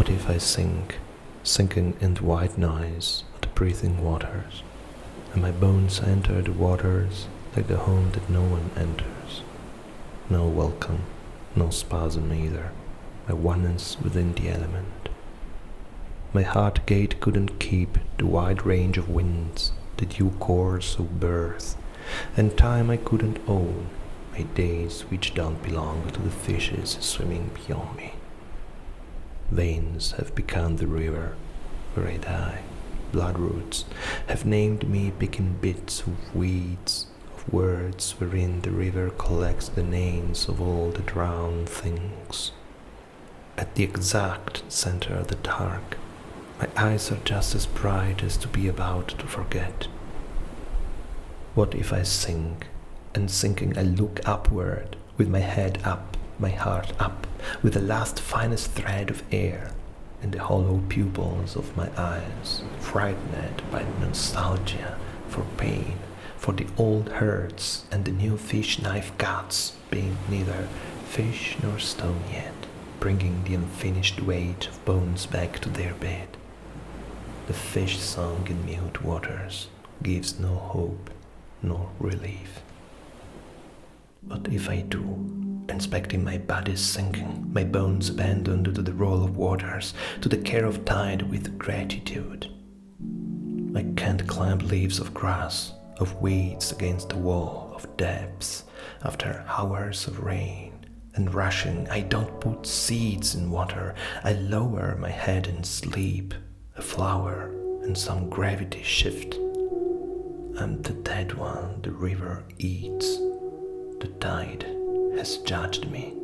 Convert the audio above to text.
What if I sink, sinking in the white noise of the breathing waters, and my bones enter the waters like the home that no one enters? No welcome, no spasm either, my oneness within the element. My heart gate couldn't keep the wide range of winds, the due course of birth, and time I couldn't own, my days which don't belong to the fishes swimming beyond me. Veins have become the river where I die. Bloodroots have named me picking bits of weeds, of words wherein the river collects the names of all the drowned things. At the exact center of the dark, my eyes are just as bright as to be about to forget. What if I sink, and sinking I look upward, with my head up, my heart up, with the last finest thread of air in the hollow pupils of my eyes, frightened by the nostalgia for pain, for the old hurts and the new fish knife cuts being neither fish nor stone yet, bringing the unfinished weight of bones back to their bed. The fish song in mute waters gives no hope nor relief. But if I do, inspecting my body sinking, my bones abandoned to the roll of waters, to the care of tide with gratitude, I can't climb leaves of grass, of weeds against the wall of depths after hours of rain. And rushing, I don't put seeds in water, I lower my head and sleep, a flower and some gravity shift. I'm the dead one the river eats. The tide has judged me.